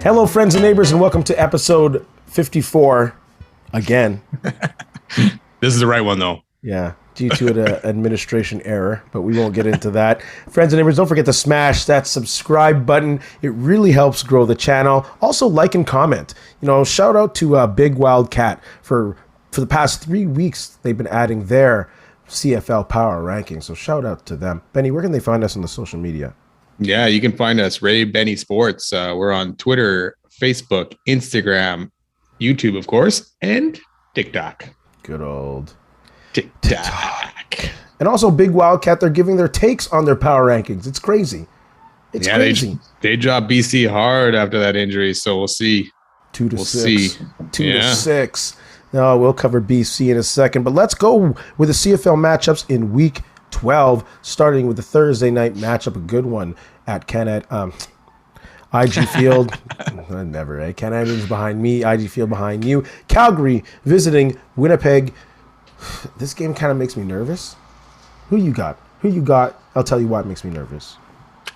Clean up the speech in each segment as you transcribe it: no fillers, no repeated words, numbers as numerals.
Hello, friends and neighbors, and welcome to episode 54 again. This is the right one, though. Yeah, due to an administration error, but we won't get into that. Friends and neighbors, don't forget to smash that subscribe button. It really helps grow the channel. Also, like and comment. You know, shout out to Big Wildcat for the past 3 weeks. They've been adding their CFL power rankings, so shout out to them. Benny, where can they find us on the social media? Yeah, you can find us, Ray Benny Sports. We're on Twitter, Facebook, Instagram, YouTube, of course, and TikTok. Good old TikTok. And also Big Wildcat, they're giving their takes on their power rankings. It's crazy. It's crazy. They dropped BC hard after that injury, so we'll see. 2 to 6. See. 2 to 6. No, we'll cover BC in a second, but let's go with the CFL matchups in week 12, starting with the Thursday night matchup, a good one at IG Field. Never, Canadians behind me, IG Field behind you. Calgary visiting Winnipeg. This game kind of makes me nervous. Who you got? I'll tell you why it makes me nervous.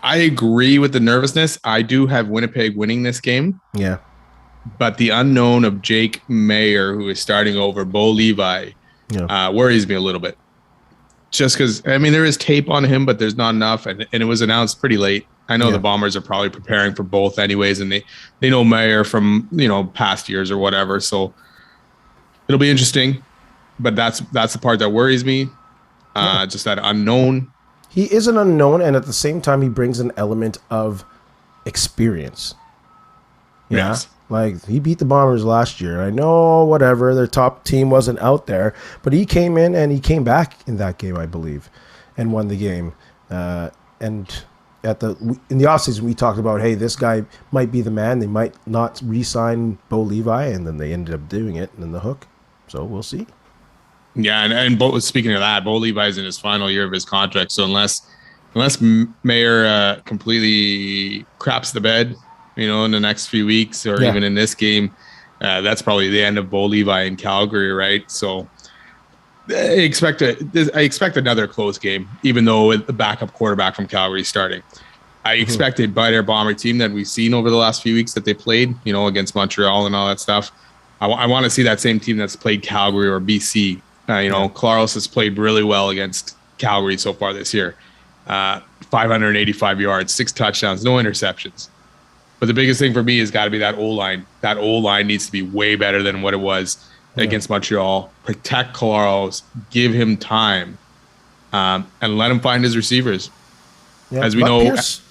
I agree with the nervousness. I do have Winnipeg winning this game. Yeah. But the unknown of Jake Mayer, who is starting over Bo Levi, worries me a little bit. Just because, I mean, there is tape on him, but there's not enough, and it was announced pretty late. I know the Bombers are probably preparing for both anyways, and they know Mayer from, past years or whatever, so it'll be interesting. But that's the part that worries me, just that unknown. He is an unknown, and at the same time, he brings an element of experience. Yeah. Yes. Like, he beat the Bombers last year. I know, whatever, their top team wasn't out there, but he came in and he came back in that game, I believe, and won the game. And in the offseason, we talked about, hey, this guy might be the man. They might not re-sign Bo Levi, and then they ended up doing it in the hook. So we'll see. Yeah, and speaking of that, Bo Levi's in his final year of his contract, so unless Mayer completely craps the bed, in the next few weeks or even in this game, that's probably the end of Bo Levi in Calgary, right? So I expect another close game, even though the backup quarterback from Calgary is starting. I expect a better Bomber team that we've seen over the last few weeks that they played, against Montreal and all that stuff. I want to see that same team that's played Calgary or BC. Claros has played really well against Calgary so far this year. 585 yards, 6 touchdowns, no interceptions. But the biggest thing for me has got to be that O-line. That O-line needs to be way better than what it was against Montreal. Protect Claros, give him time, and let him find his receivers. Yeah, as we know. Pierce,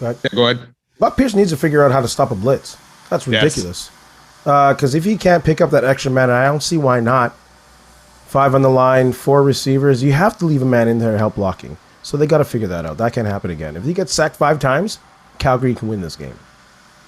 go ahead. Buck Pierce needs to figure out how to stop a blitz. That's ridiculous. Because if he can't pick up that extra man, I don't see why not. 5 on the line, 4 receivers. You have to leave a man in there to help blocking. So they got to figure that out. That can't happen again. If he gets sacked 5 times, Calgary can win this game.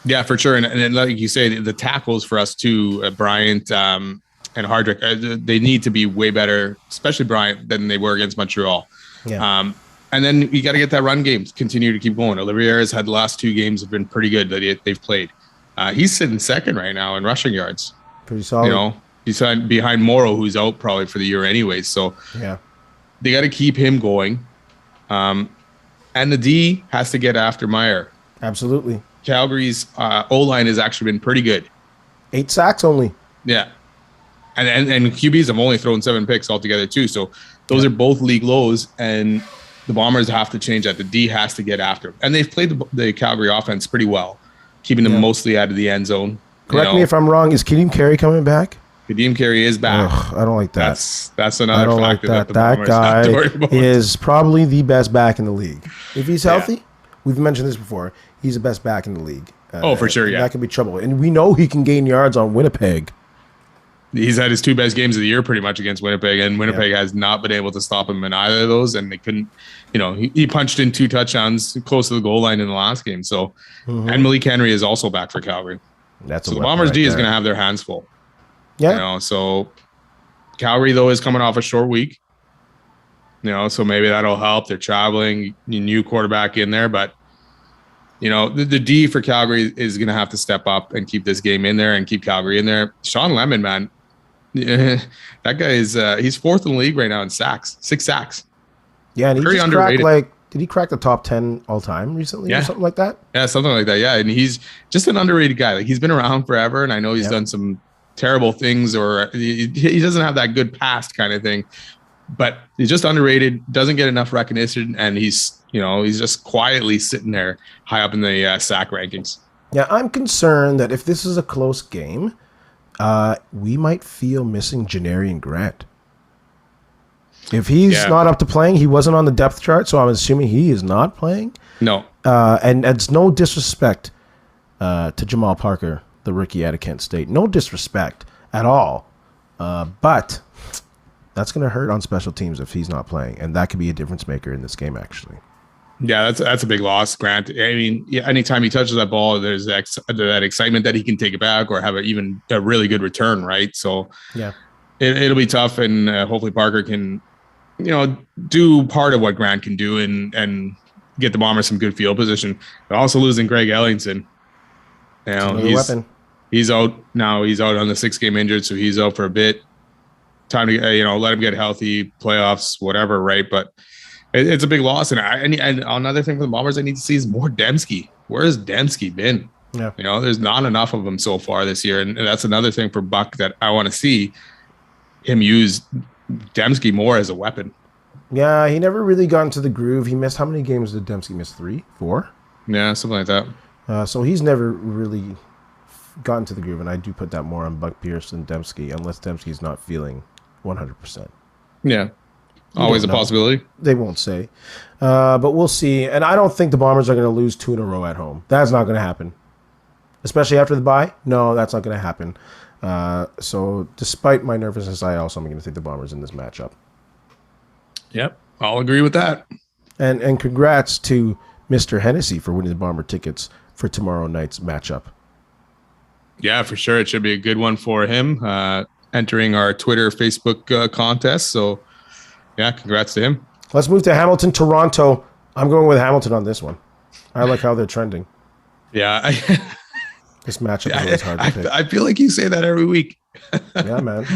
Yeah, for sure. And like you say, the tackles for us too, Bryant and Hardrick, they need to be way better, especially Bryant, than they were against Montreal. Yeah. And then you got to get that run game, continue to keep going. Olivier has had the last 2 games have been pretty good that they've played. He's sitting second right now in rushing yards. Pretty solid. He's behind Morrow, who's out probably for the year anyways. So they got to keep him going. And the D has to get after Meyer. Absolutely. Calgary's O-line has actually been pretty good. 8 sacks only. Yeah. And QBs have only thrown 7 picks altogether too. So those are both league lows, and the Bombers have to change that. The D has to get after him. And they've played the Calgary offense pretty well, keeping them mostly out of the end zone. Correct me if I'm wrong. Is Kadeem Carey coming back? Kadeem Carey is back. Ugh, I don't like that. That's another factor that the Bombers have to worry about. That guy is probably the best back in the league. If he's healthy, we've mentioned this before, he's the best back in the league. For sure, yeah. That could be trouble. And we know he can gain yards on Winnipeg. He's had his 2 best games of the year pretty much against Winnipeg, and Winnipeg has not been able to stop him in either of those, and they couldn't, he punched in 2 touchdowns close to the goal line in the last game. So, and Malik Henry is also back for Calgary. So the Bombers D is going to have their hands full. Yeah. So Calgary, though, is coming off a short week. So maybe that'll help. They're traveling, new quarterback in there, but the D for Calgary is going to have to step up and keep this game in there and keep Calgary in there. Sean Lemon, man, that guy is he's 4th in the league right now in sacks, 6 sacks. Yeah, and he just cracked like Did he crack the top 10 all time recently or something like that? Yeah, something like that. Yeah, and he's just an underrated guy. Like, he's been around forever, and I know he's done some terrible things, or he doesn't have that good past kind of thing, but he's just underrated, doesn't get enough recognition, and he's just quietly sitting there high up in the sack rankings. Yeah, I'm concerned that if this is a close game, we might feel missing Janarian Grant. If he's not up to playing, he wasn't on the depth chart, so I'm assuming he is not playing. No. And it's no disrespect to Jamal Parker, the rookie out of Kent State. No disrespect at all. But that's going to hurt on special teams if he's not playing, and that could be a difference maker in this game, actually. Yeah, that's a big loss, Grant. I mean, anytime he touches that ball, there's that excitement that he can take it back or have a really good return, right? So yeah, it'll be tough, and hopefully Parker can, do part of what Grant can do and get the Bombers some good field position. But also losing Greg Ellington, he's out now. He's out on the 6-game injured, so he's out for a bit. Time to let him get healthy, playoffs, whatever, right? But it's a big loss, and another thing for the Bombers I need to see is more Dembski. Where has Dembski been? Yeah, there's not enough of him so far this year, and that's another thing for Buck that I want to see him use Dembski more as a weapon. Yeah, he never really got into the groove. He missed, how many games did Dembski miss? 3, 4? Yeah, something like that. So he's never really gotten to the groove, and I do put that more on Buck Pierce than Dembski, unless Dembski's not feeling 100%. Yeah, always a possibility. They won't say, but we'll see. And I don't think the Bombers are going to lose 2 in a row at home. That's not going to happen, especially after the bye. No, that's not going to happen. So despite my nervousness, I also am going to take the Bombers in this matchup. Yep, I'll agree with that. And congrats to Mr. Hennessy for winning the Bomber tickets for tomorrow night's matchup. Yeah, for sure. It should be a good one for him, entering our Twitter, Facebook contest. So, yeah, congrats to him. Let's move to Hamilton, Toronto. I'm going with Hamilton on this one. I like how they're trending. Yeah. This matchup is always hard to pick. I feel like you say that every week. Yeah, man.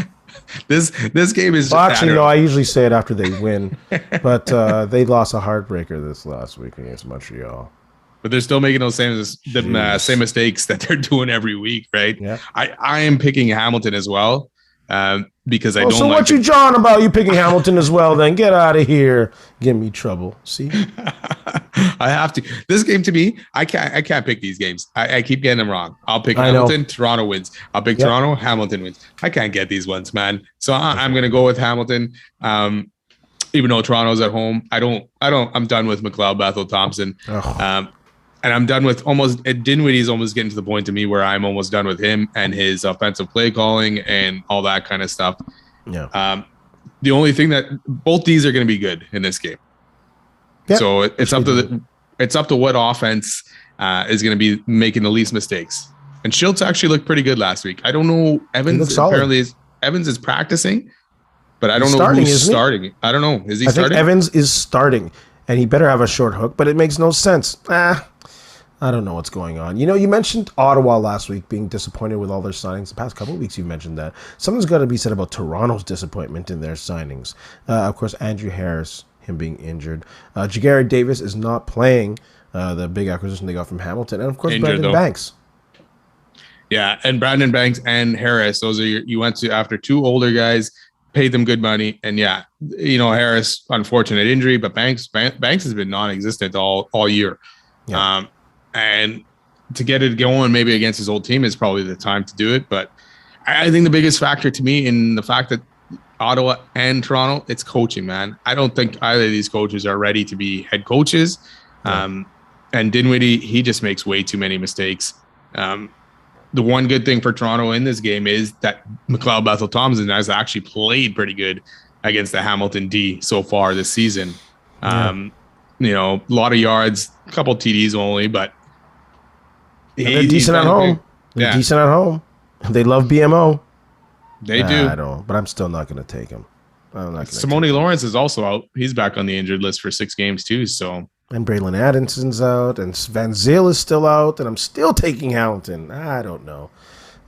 This game is... Well, actually, no, I usually say it after they win. But they lost a heartbreaker this last week against Montreal. But they're still making those same mistakes that they're doing every week, right? Yeah. I am picking Hamilton as well because I don't. So what you jawing about? You picking Hamilton as well? Then get out of here. Give me trouble. See, I have to. This game to me, I can't pick these games. I keep getting them wrong. I'll pick Hamilton. Toronto wins. I'll pick Toronto. Hamilton wins. I can't get these ones, man. So I'm gonna go with Hamilton. Even though Toronto's at home, I'm done with McLeod, Bethel, Thompson. And I'm done with Dinwiddie's almost getting to the point to me where I'm almost done with him and his offensive play calling and all that kind of stuff. Yeah. The only thing that both these are going to be good in this game. Yep. So it's up to what offense is going to be making the least mistakes. And Schultz actually looked pretty good last week. I don't know. Evans is practicing, but I don't know who's starting. I don't know. Is he starting? I think Evans is starting, and he better have a short hook, but it makes no sense. I don't know what's going on. You mentioned Ottawa last week being disappointed with all their signings. The past couple of weeks, you've mentioned that. Something's got to be said about Toronto's disappointment in their signings. Of course, Andrew Harris, him being injured. Jagari Davis is not playing, the big acquisition they got from Hamilton. And, of course, Brandon Banks. Yeah, and Brandon Banks and Harris, those are you went to after 2 older guys, paid them good money. And, Harris, unfortunate injury, but Banks has been non-existent all year. Yeah. And to get it going maybe against his old team is probably the time to do it. But I think the biggest factor to me in the fact that Ottawa and Toronto, it's coaching, man. I don't think either of these coaches are ready to be head coaches. Yeah. And Dinwiddie, he just makes way too many mistakes. The one good thing for Toronto in this game is that McLeod Bethel Thompson has actually played pretty good against the Hamilton D so far this season. A lot of yards, a couple TDs only, but they're decent at home. They're decent at home. They love BMO. They do. I don't, but I'm still not going to take him. Simone Lawrence is also out. He's back on the injured list for 6 games too. So and Braylon Addison's out, and Van Zyl is still out, and I'm still taking Hamilton. I don't know.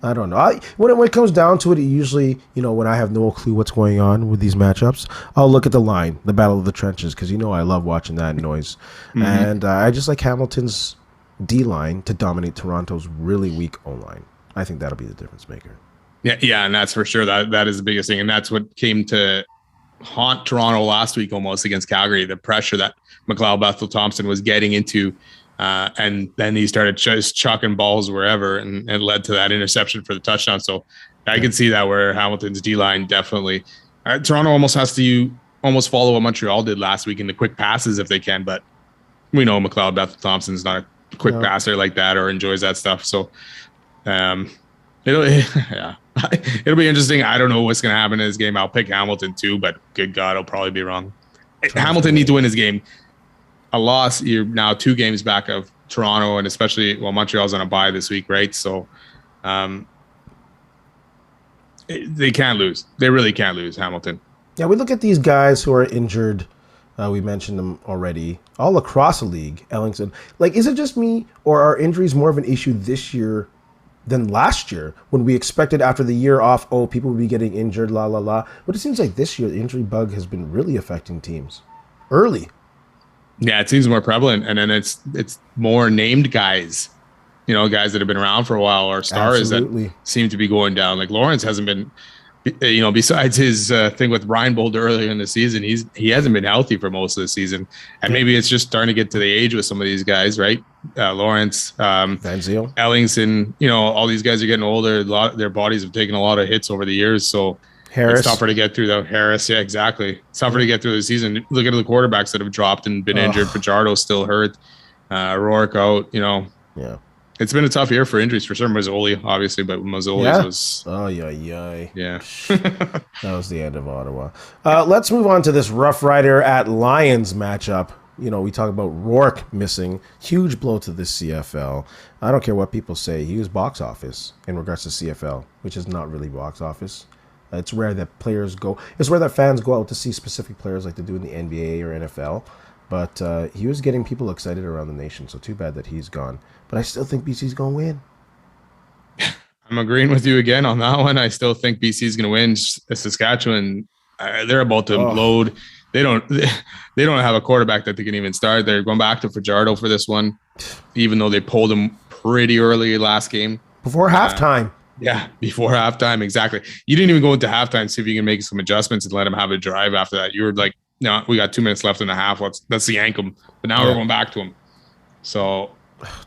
I don't know. When it comes down to it, usually, when I have no clue what's going on with these matchups, I'll look at the line, the battle of the trenches, because I love watching that noise. Mm-hmm. And I just like Hamilton's D-line to dominate Toronto's really weak O-line. I think that'll be the difference maker. Yeah, and that's for sure. That is the biggest thing, and that's what came to haunt Toronto last week almost against Calgary. The pressure that McLeod Bethel-Thompson was getting into. And then he started just chucking balls wherever, and it led to that interception for the touchdown. So I can see that where Hamilton's D-line definitely. Toronto almost has to almost follow what Montreal did last week in the quick passes if they can, but we know McLeod Bethel-Thompson's not a quick passer like that or enjoys that stuff. So it'll be interesting. I don't know what's going to happen in this game. I'll pick Hamilton too, but good God, I'll probably be wrong. Hamilton needs to win his game. A loss, you're now 2 games back of Toronto, and especially Montreal's on a bye this week, right? So they can't lose. They really can't lose, Hamilton. Yeah, we look at these guys who are injured. We mentioned them already, all across the league. Ellingson, is it just me, or are injuries more of an issue this year than last year when we expected after the year off, people would be getting injured, But it seems like this year the injury bug has been really affecting teams early. Yeah, it seems more prevalent, and then it's more named guys, guys that have been around for a while, or stars that seem to be going down. Like Lawrence hasn't been, besides his thing with Brian Boulder earlier in the season, he hasn't been healthy for most of the season, and maybe it's just starting to get to the age with some of these guys, right? Lawrence, Van Zyl, Ellingson, all these guys are getting older. Their bodies have taken a lot of hits over the years, so. Harris. It's tougher to get through, though. Harris, yeah, exactly. It's tougher to get through the season. Look at the quarterbacks that have dropped and been injured. Fajardo's still hurt. Rourke out, Yeah. It's been a tough year for injuries for sure. Mazzoli, obviously, but Mazzoli was... Oh, yeah. That was the end of Ottawa. Let's move on to this Rough Rider at Lions matchup. We talk about Rourke missing. Huge blow to the CFL. I don't care what people say. He was box office in regards to CFL, which is not really box office. It's rare that it's rare that fans go out to see specific players like they do in the NBA or NFL. But he was getting people excited around the nation, so too bad that he's gone. But I still think BC's going to win. I'm agreeing with you again on that one. I still think BC's going to win. Saskatchewan, they're about to load. They don't have a quarterback that they can even start. They're going back to Fajardo for this one, even though they pulled him pretty early last game. Before halftime. Yeah, before halftime, exactly. You didn't even go into halftime to see if you can make some adjustments and let him have a drive after that. You were like, no, we got 2 minutes left in the half. Let's yank him. But now we're going back to him. So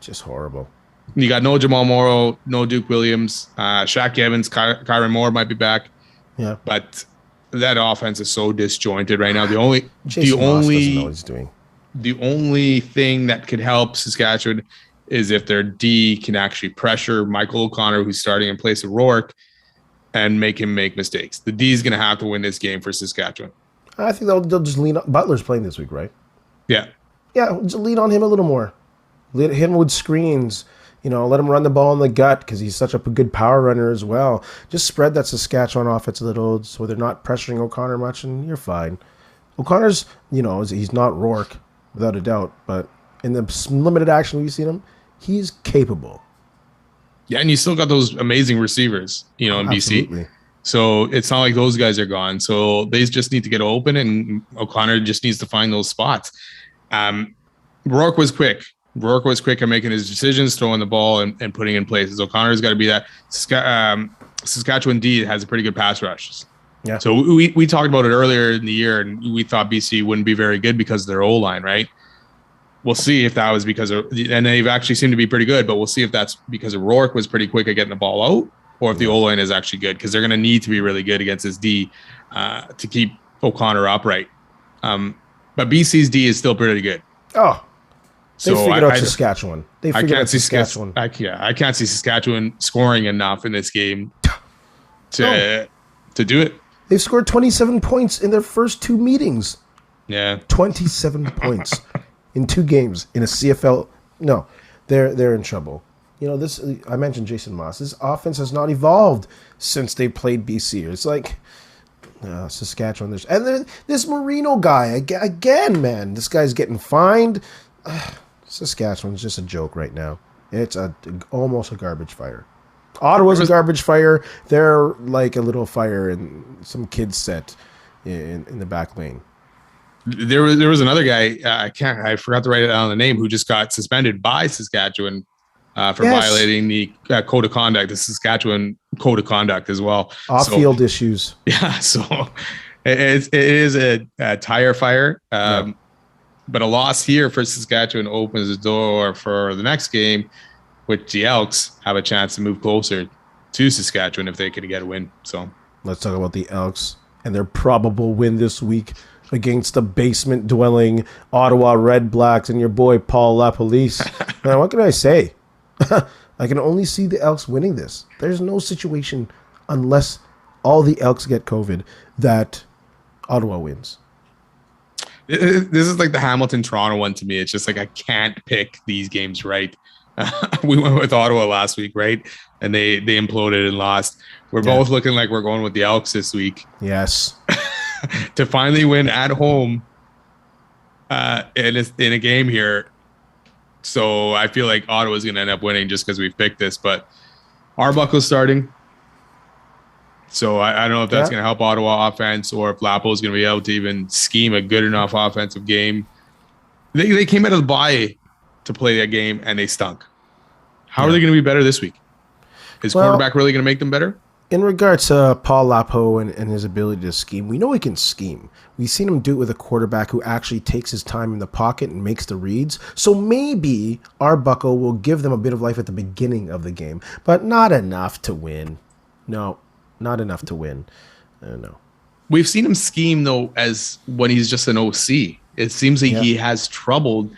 just horrible. You got no Jamal Morrow, no Duke Williams, Shaq Evans, Kyron Moore might be back. Yeah, but that offense is so disjointed right now. The only thing that could help Saskatchewan is if their D can actually pressure Michael O'Connor, who's starting in place of Rourke, and make him make mistakes. The D is going to have to win this game for Saskatchewan. I think they'll just lean on Butler's playing this week, right? Yeah. Yeah, just lean on him a little more. Hit him with screens. Let him run the ball in the gut because he's such a good power runner as well. Just spread that Saskatchewan offense a little so they're not pressuring O'Connor much, and you're fine. O'Connor's, he's not Rourke, without a doubt, but in the limited action we've seen him, he's capable. Yeah, and you still got those amazing receivers, in Absolutely. BC. So it's not like those guys are gone. So they just need to get open, and O'Connor just needs to find those spots. Rourke was quick. Rourke was quick at making his decisions, throwing the ball and putting in places. O'Connor's got to be that. Saskatchewan D has a pretty good pass rush. Yeah. So we talked about it earlier in the year, and we thought BC wouldn't be very good because of their O-line, right? We'll see if that was because of, and they've actually seemed to be pretty good, but we'll see if that's because of Rourke was pretty quick at getting the ball out, or if the O-line is actually good, because they're going to need to be really good against this D to keep O'Connor upright. But BC's D is still pretty good. Oh, they figured out Saskatchewan. I can't see Saskatchewan. I can't see Saskatchewan scoring enough in this game to do it. They've scored 27 points in their first 2 meetings. Yeah, 27 points in 2 games in a CFL. No, they're in trouble. This. I mentioned Jason Moss. This offense has not evolved since they played BC. It's like Saskatchewan. And then this Marino guy again, man. This guy's getting fined. Saskatchewan's just a joke right now. It's almost a garbage fire. Ottawa's a garbage fire. They're like a little fire in some kids set in the back lane. There was another guy. I forgot to write it down the name, who just got suspended by Saskatchewan for violating the code of conduct, the Saskatchewan code of conduct as well. Off-field issues. Yeah, so it is a tire fire. But a loss here for Saskatchewan opens the door for the next game, which the Elks have a chance to move closer to Saskatchewan if they could get a win. So let's talk about the Elks and their probable win this week against the basement-dwelling Ottawa Red Blacks and your boy Paul LaPolice. Man, what can I say? I can only see the Elks winning this. There's no situation, unless all the Elks get COVID, that Ottawa wins. This is like the Hamilton-Toronto one to me. It's just like I can't pick these games right. We went with Ottawa last week, right? And they imploded and lost. We're both looking like we're going with the Elks this week. Yes. To finally win at home in a game here. So I feel like Ottawa's going to end up winning just because we've picked this. But Arbuckle's starting. So I don't know if that's going to help Ottawa offense or if Lapo's going to be able to even scheme a good enough offensive game. They came out of the bye to play that game, and they stunk. How are they going to be better this week? Is quarterback really going to make them better? In regards to Paul Lapo and his ability to scheme, we know he can scheme. We've seen him do it with a quarterback who actually takes his time in the pocket and makes the reads. So maybe Arbuckle will give them a bit of life at the beginning of the game, but not enough to win. No, not enough to win. No. We've seen him scheme, though, as when he's just an OC. It seems like he has trouble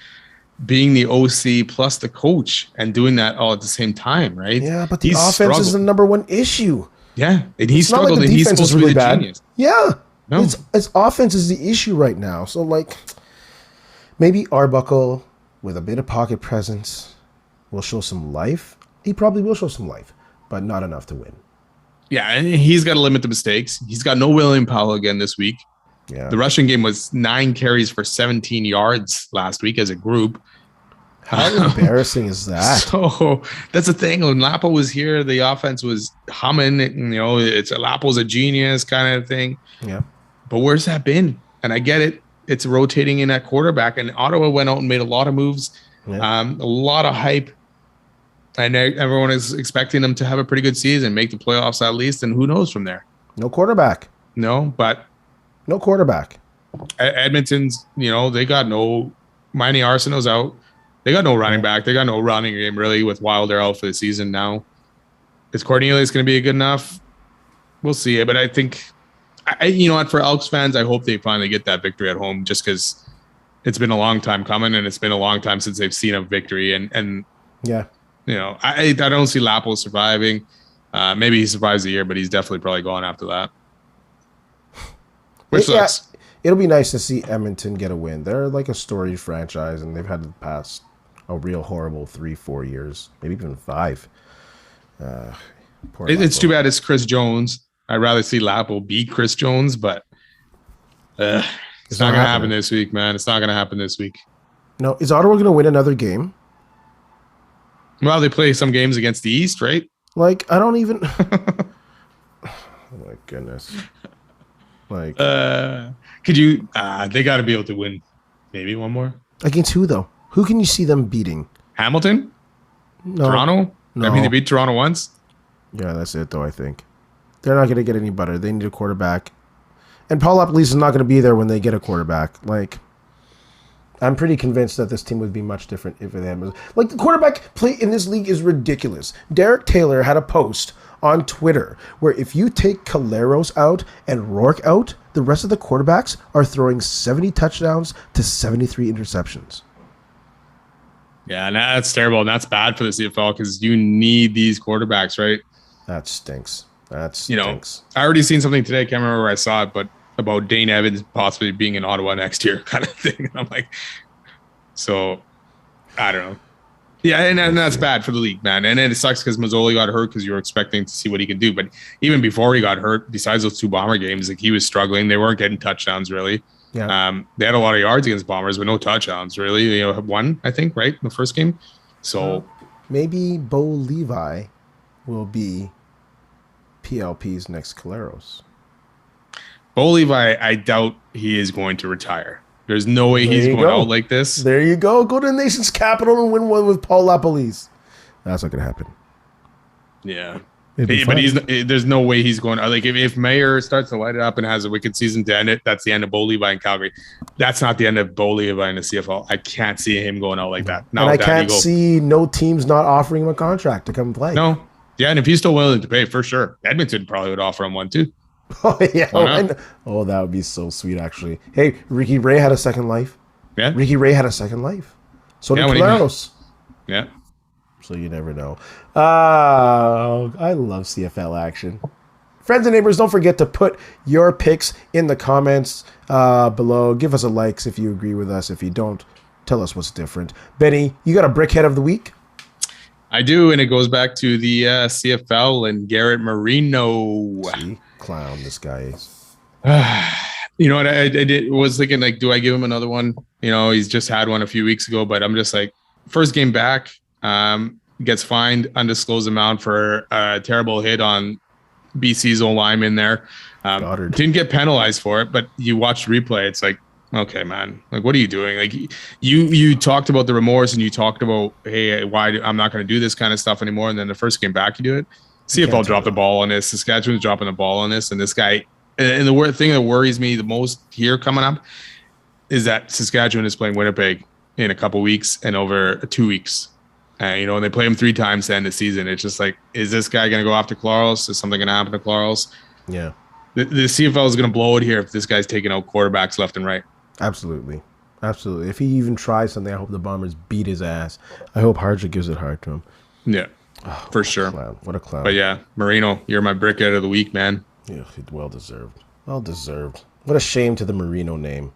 being the OC plus the coach and doing that all at the same time, right? Yeah, but the offense is the number one issue. Yeah, and he struggled, like and he's supposed really to be the bad. genius. Yeah, no. Its offense is the issue right now. So, like, maybe Arbuckle, with a bit of pocket presence, will show some life. He probably will show some life, but not enough to win. Yeah, and he's got to limit the mistakes. He's got no William Powell again this week. Yeah. The rushing game was 9 carries for 17 yards last week as a group. How embarrassing is that? So that's the thing. When Lapo was here, the offense was humming. Lapo's a genius kind of thing. Yeah. But where's that been? And I get it. It's rotating in at quarterback. And Ottawa went out and made a lot of moves, a lot of hype. And everyone is expecting them to have a pretty good season, make the playoffs at least. And who knows from there? No quarterback. No, but no quarterback. Edmonton's, they got no Miney Arsenault's out. They got no running back. They got no running game, really, with Wilder out for the season now. Is Cornelius going to be good enough? We'll see. But I think, for Elks fans, I hope they finally get that victory at home just because it's been a long time coming and it's been a long time since they've seen a victory. And I don't see Lapo surviving. Maybe he survives the year, but he's definitely probably going after that. Which sucks. It'll be nice to see Edmonton get a win. They're like a storied franchise, and they've had the past a real horrible 3-4 years, maybe even 5. It's too bad it's Chris Jones. I'd rather see Lapo beat Chris Jones, but it's not going to happen this week, man. It's not going to happen this week. No, is Ottawa going to win another game? Well, they play some games against the East, right? Like, I don't even... Oh, my goodness. Like... Could you... they got to be able to win maybe one more. Against who, though? Who can you see them beating? Hamilton? No. Toronto? No. I mean, they beat Toronto once. Yeah, that's it, though, I think. They're not going to get any better. They need a quarterback. And Paul LaPolice is not going to be there when they get a quarterback. Like, I'm pretty convinced that this team would be much different if they had... Like, the quarterback play in this league is ridiculous. Derek Taylor had a post on Twitter where if you take Caleros out and Rourke out, the rest of the quarterbacks are throwing 70 touchdowns to 73 interceptions. Yeah, and that's terrible. And that's bad for the CFL because you need these quarterbacks, right? That stinks. That stinks. I already seen something today. I can't remember where I saw it, but about Dane Evans possibly being in Ottawa next year kind of thing. And I'm like, so I don't know. Yeah, and that's bad for the league, man. And it sucks because Mazzoli got hurt because you were expecting to see what he could do. But even before he got hurt, besides those 2 Bomber games, like he was struggling. They weren't getting touchdowns, really. Yeah. They had a lot of yards against Bombers, but no touchdowns, really. One, I think, right, in the first game. So maybe Bo Levi will be PLP's next Caleros? Bo Levi, I doubt he is going to retire. There's no way he's going out like this. There you go. Go to the nation's capital and win one with Paul LaPolice. That's not going to happen. Yeah. But there's no way he's going. Like if Mayer starts to light it up and has a wicked season to end it, that's the end of Bo Levi in Calgary. That's not the end of Bo Levi in the CFL. I can't see him going out like that. And I can't see no teams not offering him a contract to come play. No. Yeah, and if he's still willing to pay, for sure. Edmonton probably would offer him one too. Oh, yeah. Oh, that would be so sweet, actually. Hey, Ricky Ray had a second life. Yeah. Ricky Ray had a second life. So did Caleros. Yeah. So you never know. I love CFL action. Friends and neighbors, don't forget to put your picks in the comments below. Give us a like if you agree with us. If you don't, tell us what's different. Benny, you got a brickhead of the week? I do, and it goes back to the CFL and Garrett Marino. See? Clown, this guy is. You know what? I was thinking, like, do I give him another one? You know, he's just had one a few weeks ago, but I'm just like, first game back, gets fined undisclosed amount for a terrible hit on BC's old lineman there. Didn't get penalized for it, but you watch replay, it's like, okay, man, like, what are you doing? Like, you talked about the remorse and you talked about, hey, I'm not going to do this kind of stuff anymore. And then the first game back, you do it. CFL dropped the ball on this. Saskatchewan's dropping the ball on this. And this guy, and the thing that worries me the most here coming up is that Saskatchewan is playing Winnipeg in a couple weeks and over 2 weeks. You know, and they play him 3 times to end the season. It's just like, is this guy going to go after Claros? Is something going to happen to Claros? Yeah. The CFL is going to blow it here if this guy's taking out quarterbacks left and right. Absolutely. Absolutely. If he even tries something, I hope the Bombers beat his ass. I hope Hardrick gives it hard to him. Yeah, for sure. What a clown. But yeah, Marino, you're my brickhead of the week, man. Yeah, well deserved. Well deserved. What a shame to the Marino name.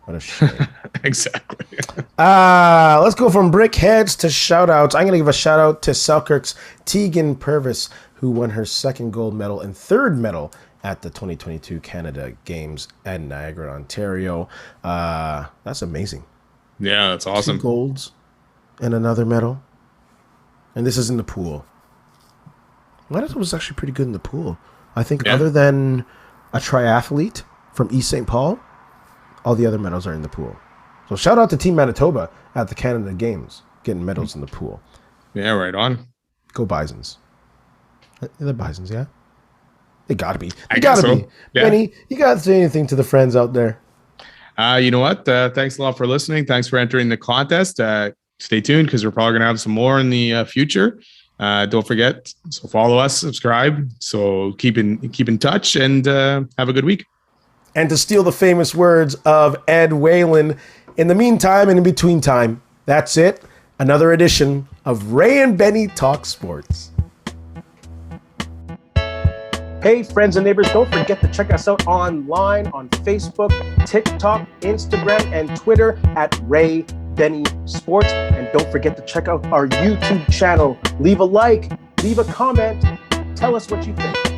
What a shame. Exactly. Let's go from brickheads to shoutouts. I'm going to give a shout out to Selkirk's Tegan Purvis, who won her second gold medal and third medal at the 2022 Canada Games at Niagara, Ontario. That's amazing. Yeah, that's awesome. 2 golds and another medal. And this is in the pool. That was actually pretty good in the pool. I think other than a triathlete from East St. Paul, all the other medals are in the pool. So shout out to Team Manitoba at the Canada Games, getting medals in the pool. Yeah, right on. Go Bisons. The Bisons, yeah? They gotta be. I guess so. Yeah. Benny, you gotta say anything to the friends out there? You know what? Thanks a lot for listening. Thanks for entering the contest. Stay tuned because we're probably gonna have some more in the future. Don't forget. So follow us, subscribe. So keep in touch, and have a good week. And to steal the famous words of Ed Whalen, in the meantime and in between time, that's it. Another edition of Ray and Benny Talk Sports. Hey, friends and neighbors, don't forget to check us out online on Facebook, TikTok, Instagram, and Twitter at Ray Benny Sports. And don't forget to check out our YouTube channel. Leave a like, leave a comment, tell us what you think.